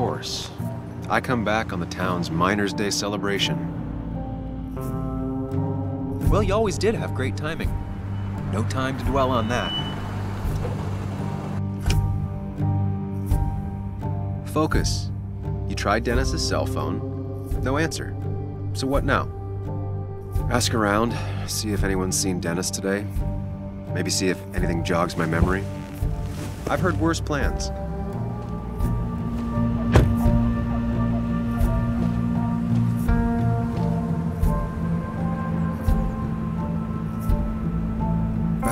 course. I come back on the town's Miners' Day celebration. Well, you always did have great timing. No time to dwell on that. Focus. You tried Dennis's cell phone. No answer. So what now? Ask around, see if anyone's seen Dennis today. Maybe see if anything jogs my memory. I've heard worse plans.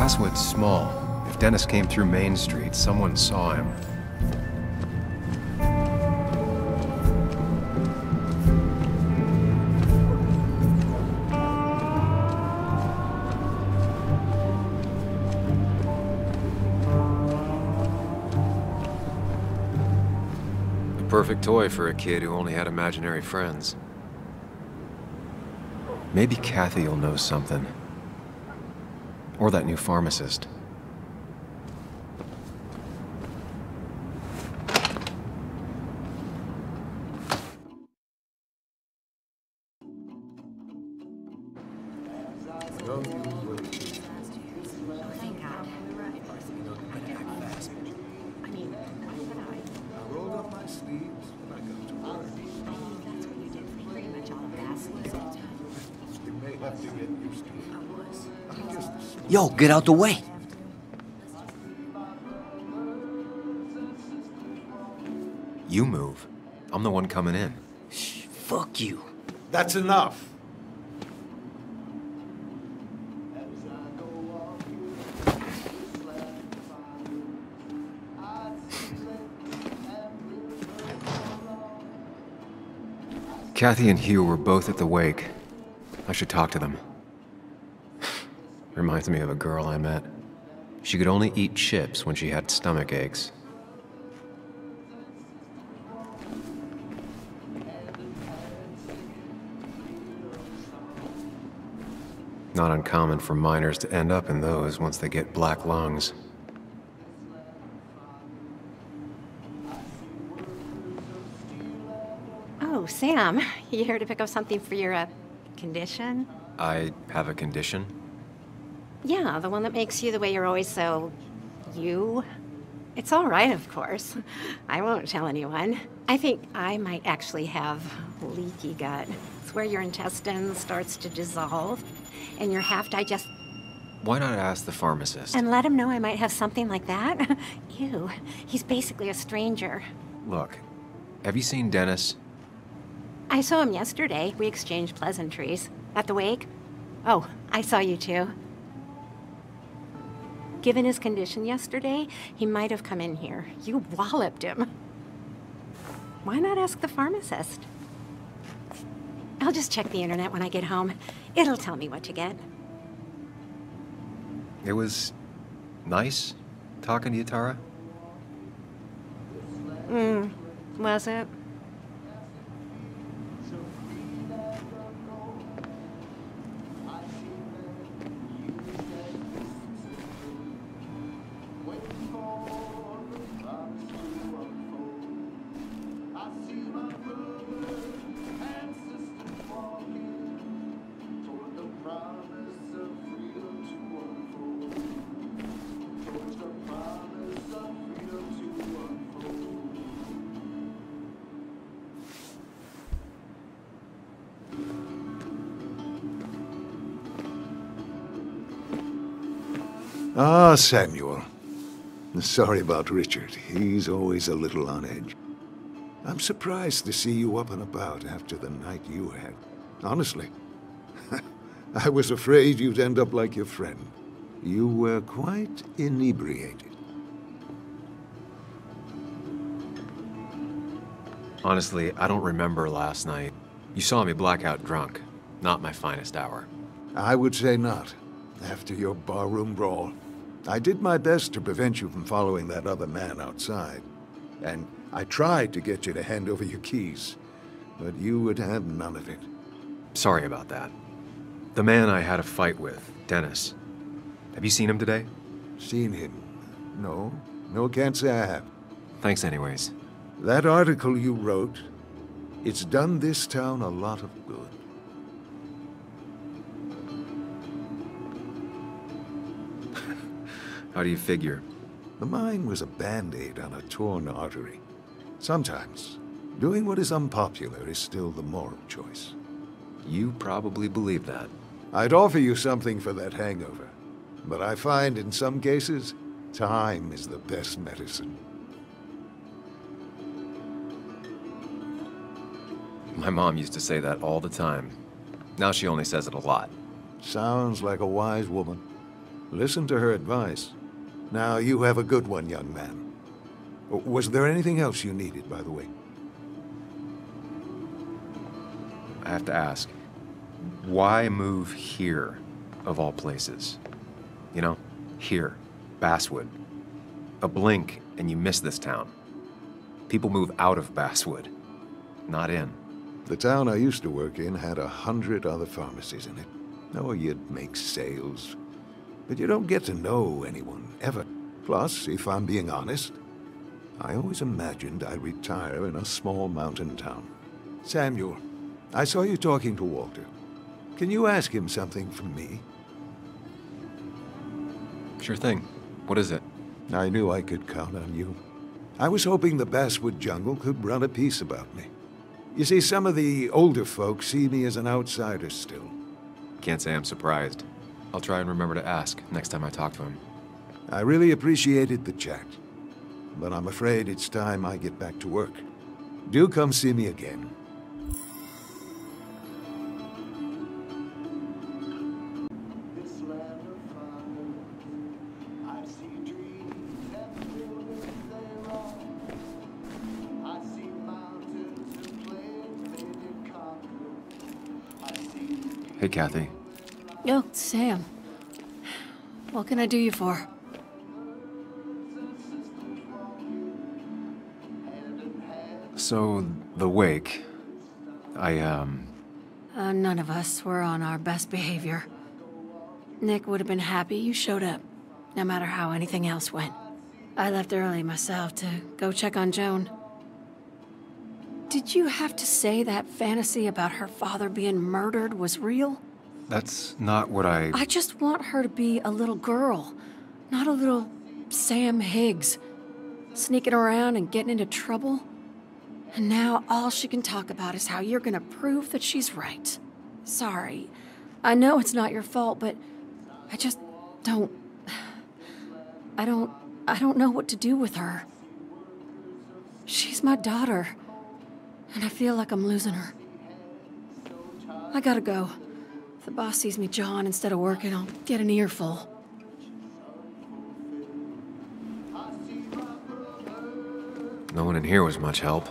Basswood's small. If Dennis came through Main Street, someone saw him. Perfect toy for a kid who only had imaginary friends. Maybe Kathy will know something. Or that new pharmacist. Yo, get out the way. You move. I'm the one coming in. Shh, fuck you. That's enough. Kathy and Hugh were both at the wake. I should talk to them. Reminds me of a girl I met. She could only eat chips when she had stomach aches. Not uncommon for miners to end up in those once they get black lungs. Oh, Sam, you here to pick up something for your, condition? I have a condition? Yeah, the one that makes you the way you're always so... you? It's all right, of course. I won't tell anyone. I think I might actually have leaky gut. It's where your intestine starts to dissolve, and your half-digest... Why not ask the pharmacist? And let him know I might have something like that? Ew, he's basically a stranger. Look, have you seen Dennis? I saw him yesterday. We exchanged pleasantries. At the wake? Oh, I saw you too. Given his condition yesterday, he might have come in here. You walloped him. Why not ask the pharmacist? I'll just check the internet when I get home. It'll tell me what to get. It was nice talking to you, Tara. Was it? Ah, Samuel. Sorry about Richard. He's always a little on edge. I'm surprised to see you up and about after the night you had. Honestly. I was afraid you'd end up like your friend. You were quite inebriated. Honestly, I don't remember last night. You saw me blackout drunk. Not my finest hour. I would say not. After your barroom brawl. I did my best to prevent you from following that other man outside. And I tried to get you to hand over your keys. But you would have none of it. Sorry about that. The man I had a fight with, Dennis. Have you seen him today? Seen him? No. No, can't say I have. Thanks anyways. That article you wrote, it's done this town a lot of good. How do you figure? The mine was a band-aid on a torn artery. Sometimes, doing what is unpopular is still the moral choice. You probably believe that. I'd offer you something for that hangover, but I find in some cases, time is the best medicine. My mom used to say that all the time. Now she only says it a lot. Sounds like a wise woman. Listen to her advice. Now, you have a good one, young man. Was there anything else you needed, by the way? I have to ask, why move here, of all places? You know, here, Basswood. A blink and you miss this town. People move out of Basswood, not in. The town I used to work in had 100 other pharmacies in it. Oh, you'd make sales. But you don't get to know anyone, ever. Plus, if I'm being honest, I always imagined I'd retire in a small mountain town. Samuel, I saw you talking to Walter. Can you ask him something from me? Sure thing. What is it? I knew I could count on you. I was hoping the Basswood jungle could run a piece about me. You see, some of the older folks see me as an outsider still. Can't say I'm surprised. I'll try and remember to ask next time I talk to him. I really appreciated the chat, but I'm afraid it's time I get back to work. Do come see me again. Hey, Kathy. Oh, Sam. What can I do you for? So, the wake. None of us were on our best behavior. Nick would have been happy you showed up, no matter how anything else went. I left early myself to go check on Joan. Did you have to say that fantasy about her father being murdered was real? That's not what I just want her to be a little girl, not a little Sam Higgs, sneaking around and getting into trouble. And now all she can talk about is how you're gonna prove that she's right. Sorry. I know it's not your fault, but I just don't... I don't know what to do with her. She's my daughter, and I feel like I'm losing her. I gotta go. If the boss sees me jawing instead of working, I'll get an earful. No one in here was much help.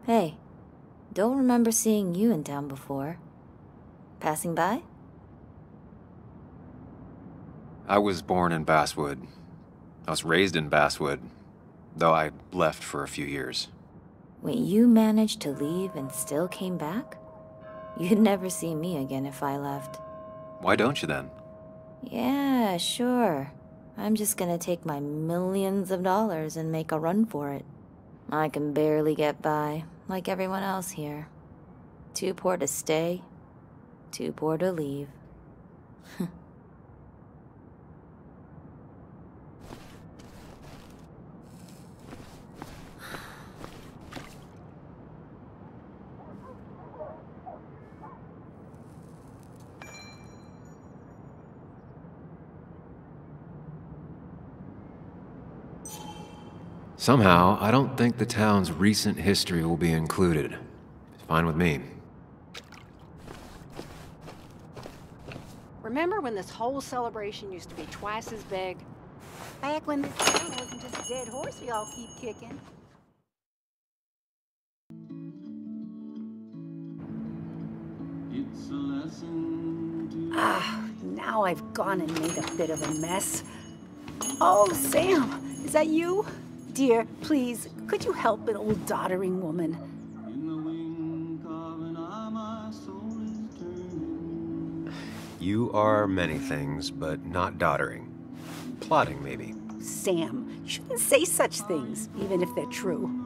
Hey, don't remember seeing you in town before. Passing by? I was born in Basswood. I was raised in Basswood, though I left for a few years. Wait, you managed to leave and still came back? You'd never see me again if I left. Why don't you then? Yeah, sure. I'm just gonna take my millions of dollars and make a run for it. I can barely get by, like everyone else here. Too poor to stay, too poor to leave. Somehow, I don't think the town's recent history will be included. It's fine with me. Remember when this whole celebration used to be twice as big? Back when this town wasn't just a dead horse we all keep kicking. Now I've gone and made a bit of a mess. Oh, Sam, is that you? Dear, please, could you help an old doddering woman? You are many things, but not doddering. Plotting, maybe. Sam, you shouldn't say such things, even if they're true.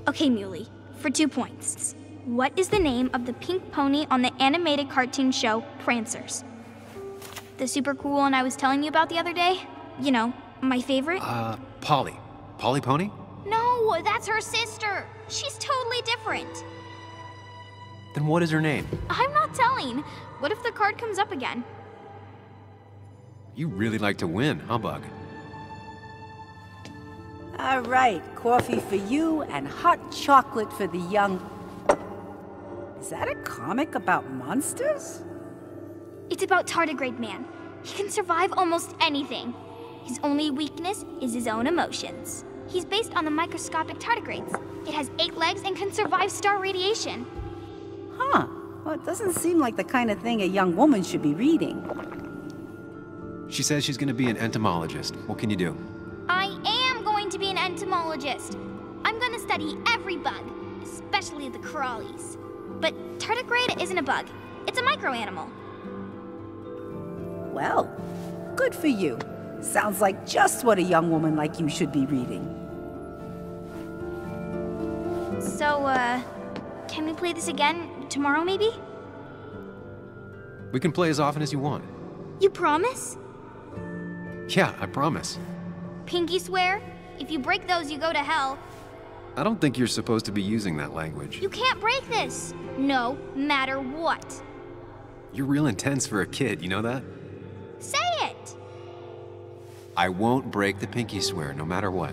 Okay, Muley, for 2 points. What is the name of the pink pony on the animated cartoon show Prancers? The super cool one I was telling you about the other day? You know, my favorite? Polly. Polly Pony? No, that's her sister. She's totally different. Then what is her name? I'm not telling. What if the card comes up again? You really like to win, huh, Bug? All right, coffee for you and hot chocolate for the young... Is that a comic about monsters? It's about Tardigrade Man. He can survive almost anything. His only weakness is his own emotions. He's based on the microscopic tardigrades. It has 8 legs and can survive star radiation. Huh. Well, it doesn't seem like the kind of thing a young woman should be reading. She says she's gonna be an entomologist. What can you do? I am going to be an entomologist. I'm going to study every bug, especially the crawlies. But tardigrade isn't a bug. It's a microanimal. Well, good for you. Sounds like just what a young woman like you should be reading. So, can we play this again tomorrow, maybe? We can play as often as you want. You promise? Yeah, I promise. Pinky swear? If you break those, you go to hell. I don't think you're supposed to be using that language. You can't break this. No matter what. You're real intense for a kid, you know that? Say it! I won't break the pinky swear, no matter what.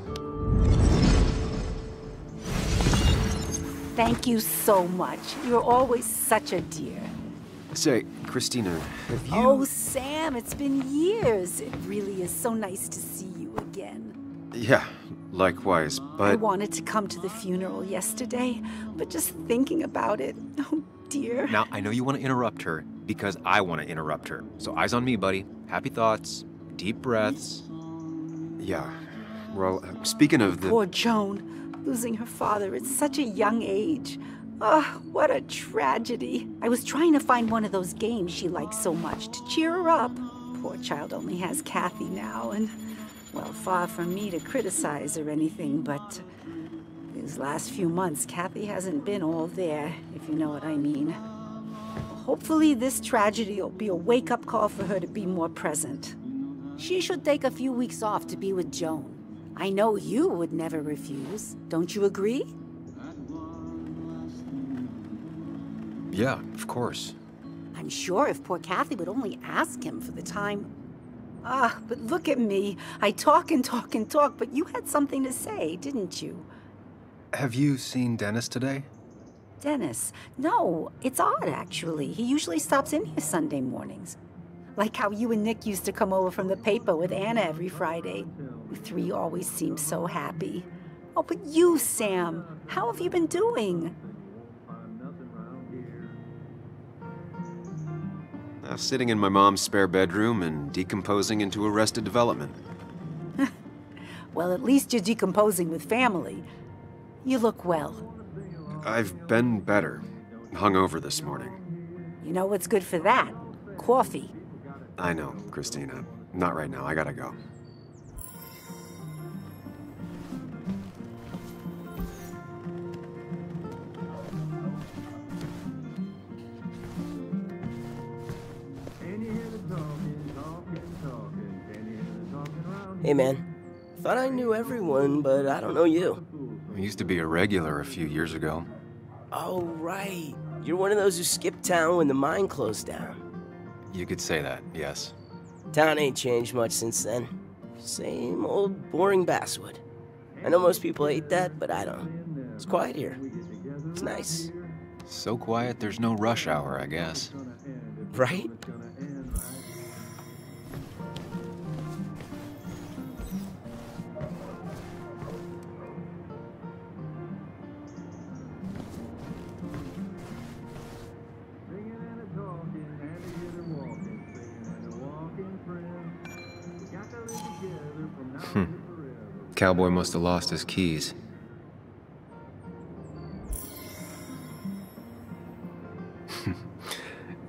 Thank you so much. You're always such a dear. Say, Christina, have you... Oh, Sam, it's been years. It really is so nice to see you again. Yeah, likewise, but... I wanted to come to the funeral yesterday, but just thinking about it, oh dear. Now, I know you want to interrupt her, because I want to interrupt her. So eyes on me, buddy. Happy thoughts, deep breaths. Yeah, well, speaking of the... Poor Joan, losing her father at such a young age. Oh, what a tragedy. I was trying to find one of those games she likes so much to cheer her up. Poor child only has Kathy now, and, well, far from me to criticize or anything, but these last few months, Kathy hasn't been all there, if you know what I mean. Hopefully this tragedy will be a wake-up call for her to be more present. She should take a few weeks off to be with Joan. I know you would never refuse. Don't you agree? Yeah, of course. I'm sure if poor Kathy would only ask him for the time. Ah, but look at me. I talk and talk and talk, but you had something to say, didn't you? Have you seen Dennis today? Dennis? No, it's odd, actually. He usually stops in here Sunday mornings. Like how you and Nick used to come over from the paper with Anna every Friday. You three always seem so happy. Oh, but you, Sam, how have you been doing? Sitting in my mom's spare bedroom and decomposing into Arrested Development. Well, at least you're decomposing with family. You look well. I've been better. Hungover this morning. You know what's good for that? Coffee. I know, Christina. Not right now. I gotta go. Hey man, thought I knew everyone, but I don't know you. I used to be a regular a few years ago. Oh, right. You're one of those who skipped town when the mine closed down. You could say that, yes. Town ain't changed much since then. Same old boring basswood. I know most people hate that, but I don't. It's quiet here. It's nice. So quiet there's no rush hour, I guess. Right? Cowboy must have lost his keys.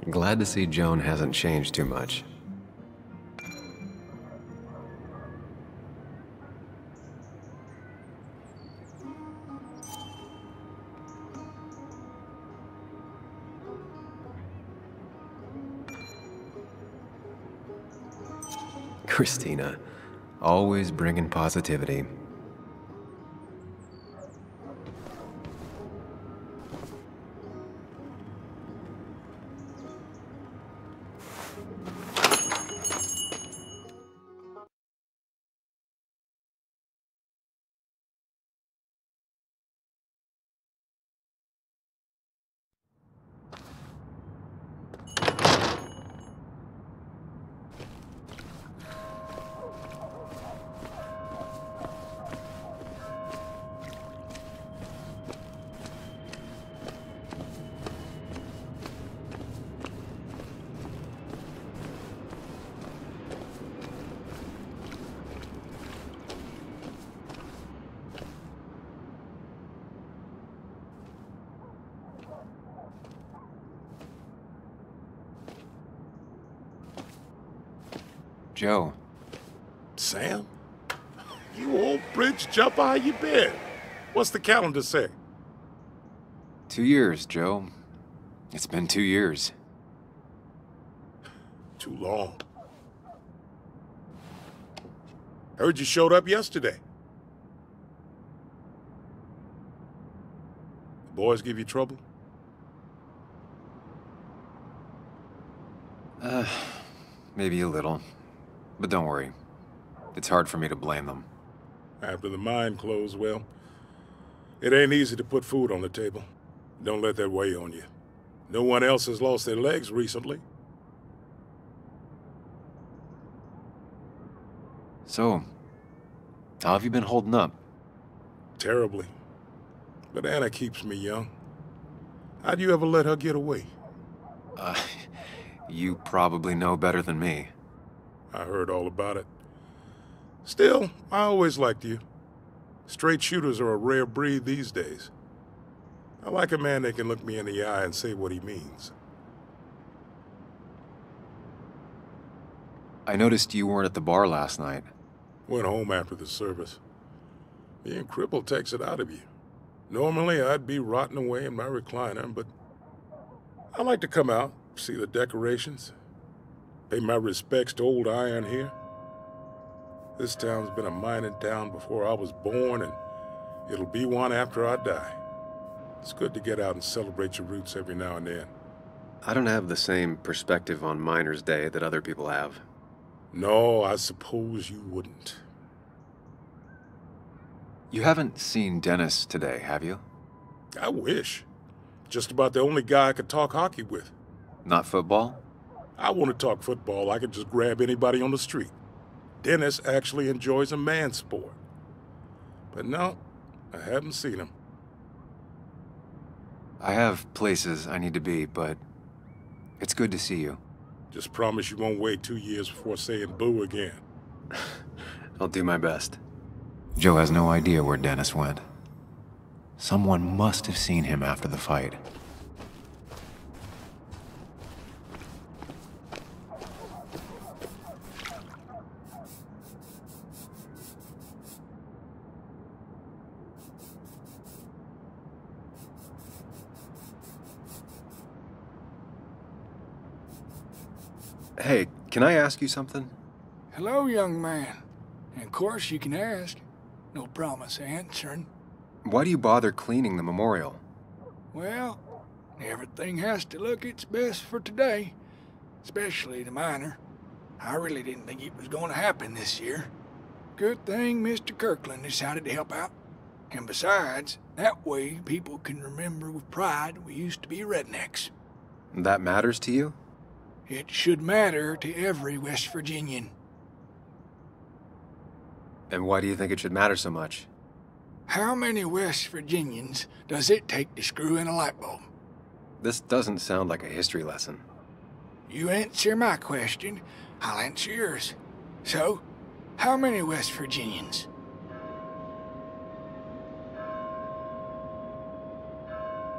Glad to see Joan hasn't changed too much. Christina, always bringing positivity. Joe. Sam? You old bridge jumper, how you been? What's the calendar say? 2 years, Joe. It's been 2 years. Too long. Heard you showed up yesterday. The boys give you trouble? Maybe a little. But don't worry. It's hard for me to blame them. After the mine closed, well, it ain't easy to put food on the table. Don't let that weigh on you. No one else has lost their legs recently. So, how have you been holding up? Terribly. But Anna keeps me young. How'd you ever let her get away? You probably know better than me. I heard all about it. Still, I always liked you. Straight shooters are a rare breed these days. I like a man that can look me in the eye and say what he means. I noticed you weren't at the bar last night. Went home after the service. Being crippled takes it out of you. Normally, I'd be rotting away in my recliner, but I like to come out, see the decorations, pay my respects to old iron here. This town's been a mining town before I was born, and it'll be one after I die. It's good to get out and celebrate your roots every now and then. I don't have the same perspective on Miners' Day that other people have. No, I suppose you wouldn't. You haven't seen Dennis today, have you? I wish. Just about the only guy I could talk hockey with. Not football? I want to talk football. I could just grab anybody on the street. Dennis actually enjoys a man's sport. But no, I haven't seen him. I have places I need to be, but it's good to see you. Just promise you won't wait 2 years before saying boo again. I'll do my best. Joe has no idea where Dennis went. Someone must have seen him after the fight. Hey, can I ask you something? Hello, young man. And of course, you can ask. No promise answering. Why do you bother cleaning the memorial? Well, everything has to look its best for today. Especially the miner. I really didn't think it was going to happen this year. Good thing Mr. Kirkland decided to help out. And besides, that way people can remember with pride we used to be rednecks. That matters to you? It should matter to every West Virginian. And why do you think it should matter so much? How many West Virginians does it take to screw in a light bulb? This doesn't sound like a history lesson. You answer my question, I'll answer yours. So, how many West Virginians?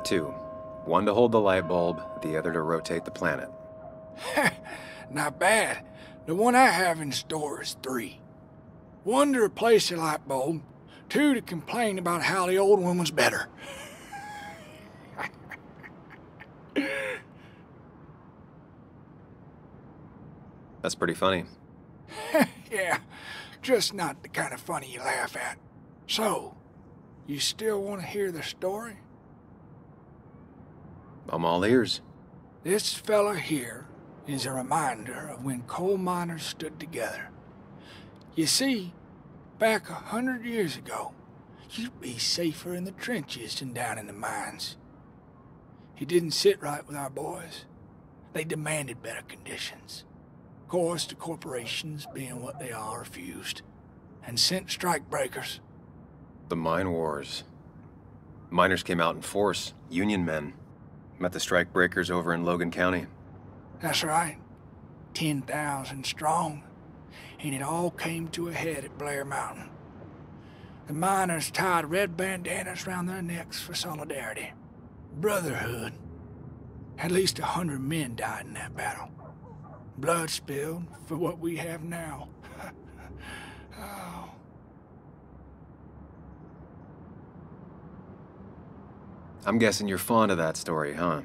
Two. One to hold the light bulb, the other to rotate the planet. Not bad. The one I have in store is 3. 1 to replace the light bulb, 2 to complain about how the old one was better. That's pretty funny. Yeah, just not the kind of funny you laugh at. So, you still want to hear the story? I'm all ears. This fella here is a reminder of when coal miners stood together. You see, back 100 years ago, you'd be safer in the trenches than down in the mines. He didn't sit right with our boys. They demanded better conditions. Of course, the corporations, being what they are, refused, and sent strikebreakers. The mine wars. Miners came out in force, Union men. Met the strikebreakers over in Logan County. That's right. 10,000 strong. And it all came to a head at Blair Mountain. The miners tied red bandanas around their necks for solidarity. Brotherhood. At least 100 men died in that battle. Blood spilled for what we have now. Oh. I'm guessing you're fond of that story, huh?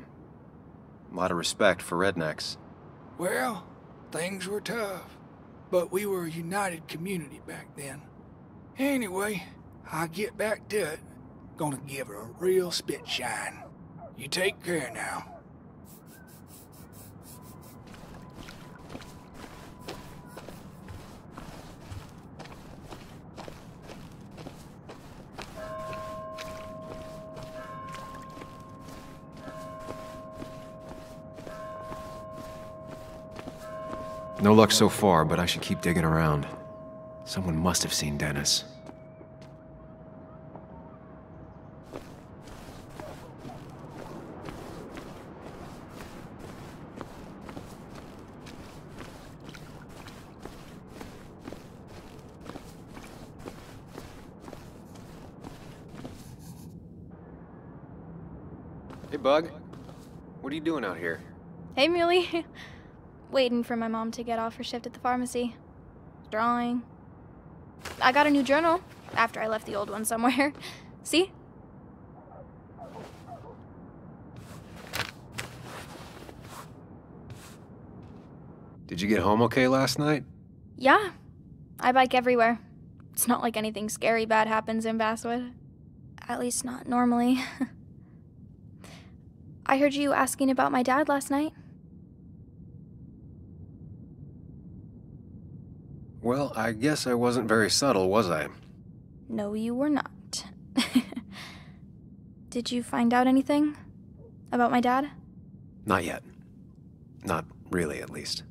A lot of respect for rednecks. Well, things were tough, but we were a united community back then. Anyway, I'll get back to it. Gonna give her a real spit shine. You take care now. No luck so far, but I should keep digging around. Someone must have seen Dennis. Hey, Bug. What are you doing out here? Hey, Muley. Waiting for my mom to get off her shift at the pharmacy. Drawing. I got a new journal after I left the old one somewhere. See? Did you get home okay last night? Yeah. I bike everywhere. It's not like anything scary bad happens in Basswood. At least not normally. I heard you asking about my dad last night. Well, I guess I wasn't very subtle, was I? No, you were not. Did you find out anything about my dad? Not yet. Not really, at least.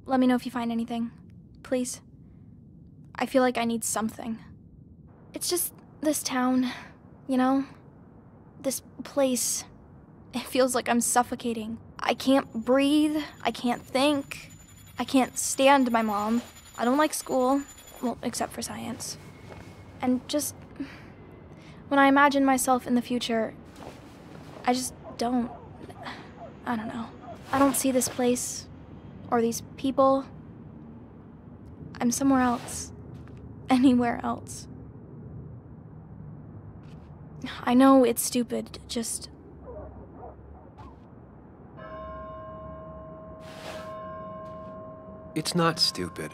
Let me know if you find anything, please. I feel like I need something. It's just this town, you know? This place. It feels like I'm suffocating. I can't breathe. I can't think. I can't stand my mom. I don't like school. Well, except for science. And just... when I imagine myself in the future, I just don't... I don't know. I don't see this place. Or these people. I'm somewhere else. Anywhere else. I know it's stupid, just... It's not stupid.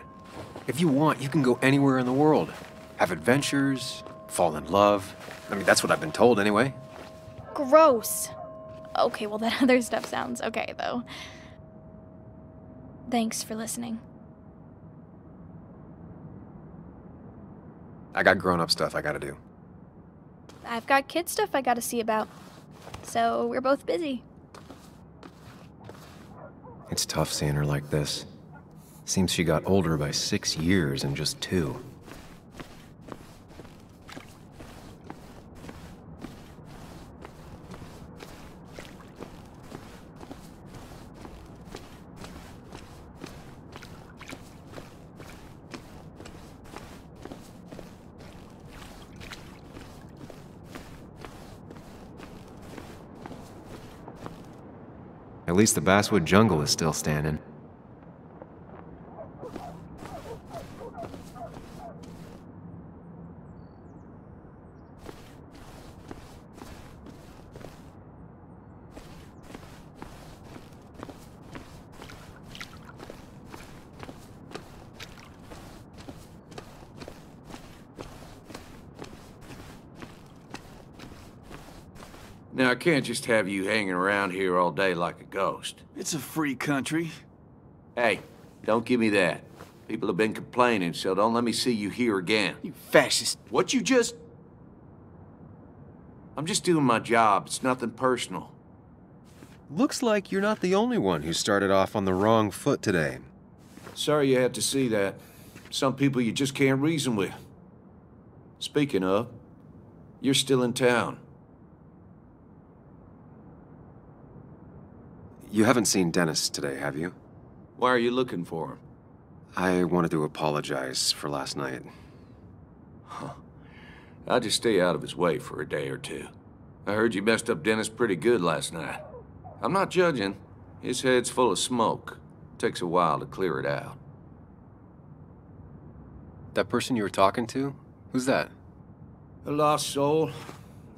If you want, you can go anywhere in the world. Have adventures, fall in love. I mean, that's what I've been told anyway. Gross. Okay, well, that other stuff sounds okay, though. Thanks for listening. I got grown-up stuff I gotta do. I've got kid stuff I gotta see about. So we're both busy. It's tough seeing her like this. Seems she got older by 6 years in just 2. At least the basswood jungle is still standing. Now, I can't just have you hanging around here all day like a ghost. It's a free country. Hey, don't give me that. People have been complaining, so don't let me see you here again. You fascist. What you just... I'm just doing my job. It's nothing personal. Looks like you're not the only one who started off on the wrong foot today. Sorry you had to see that. Some people you just can't reason with. Speaking of, you're still in town. You haven't seen Dennis today, have you? Why are you looking for him? I wanted to apologize for last night. Huh. I'll just stay out of his way for a day or two. I heard you messed up Dennis pretty good last night. I'm not judging. His head's full of smoke. Takes a while to clear it out. That person you were talking to? Who's that? A lost soul.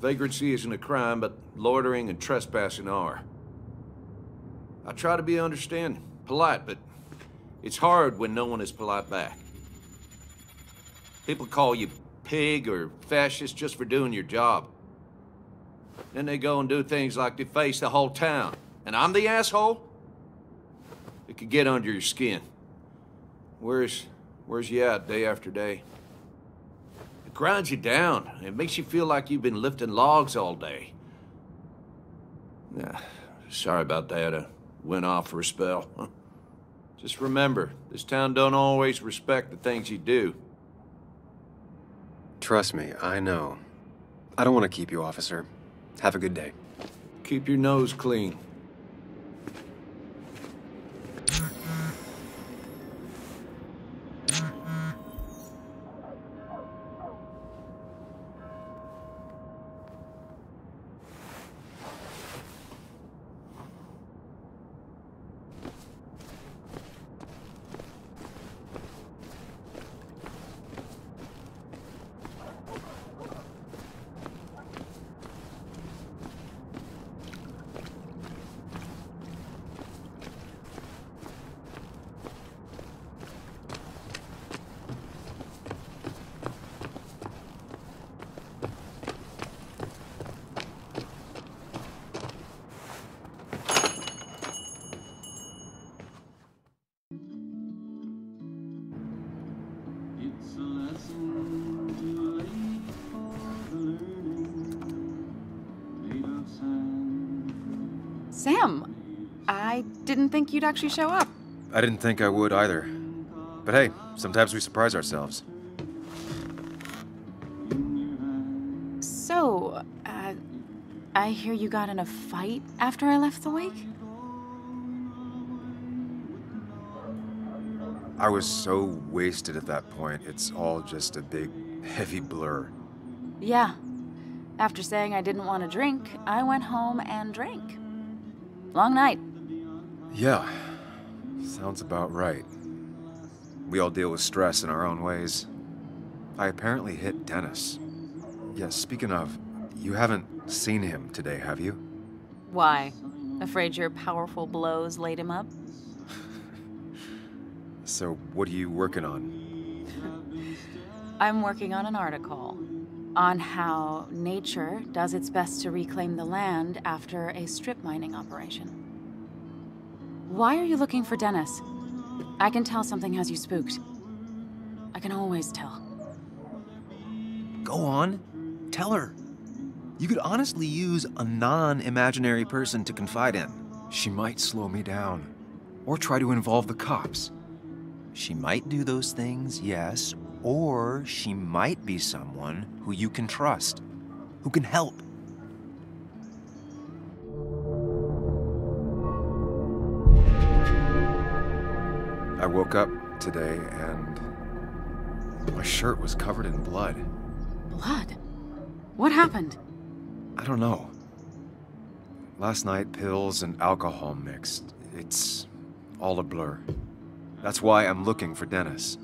Vagrancy isn't a crime, but loitering and trespassing are. I try to be understanding, polite, but it's hard when no one is polite back. People call you pig or fascist just for doing your job. Then they go and do things like deface the whole town. And I'm the asshole? It could get under your skin. Where's you at day after day? It grinds you down. It makes you feel like you've been lifting logs all day. Nah, sorry about that. I went off for a spell. Just remember, this town don't always respect the things you do. Trust me, I know. I don't want to keep you, officer. Have a good day. Keep your nose clean. Sam, I didn't think you'd actually show up. I didn't think I would either. But hey, sometimes we surprise ourselves. So, I hear you got in a fight after I left the wake? I was so wasted at that point, it's all just a big, heavy blur. Yeah. After saying I didn't want to drink, I went home and drank. Long night. Yeah, sounds about right. We all deal with stress in our own ways. I apparently hit Dennis. Yeah, speaking of, you haven't seen him today, have you? Why? Afraid your powerful blows laid him up? So, what are you working on? I'm working on an article on how nature does its best to reclaim the land after a strip mining operation. Why are you looking for Dennis? I can tell something has you spooked. I can always tell. Go on. Tell her. You could honestly use a non-imaginary person to confide in. She might slow me down. Or try to involve the cops. She might do those things, yes. Or she might be someone who you can trust. Who can help. I woke up today and my shirt was covered in blood. Blood? What happened? I don't know. Last night, pills and alcohol mixed. It's all a blur. That's why I'm looking for Dennis.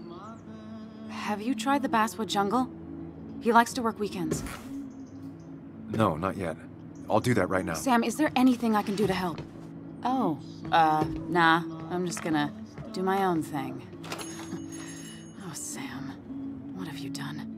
Have you tried the Basswood Jungle? He likes to work weekends. No, not yet. I'll do that right now. Sam, is there anything I can do to help? Oh, nah. I'm just gonna do my own thing. Oh, Sam, what have you done?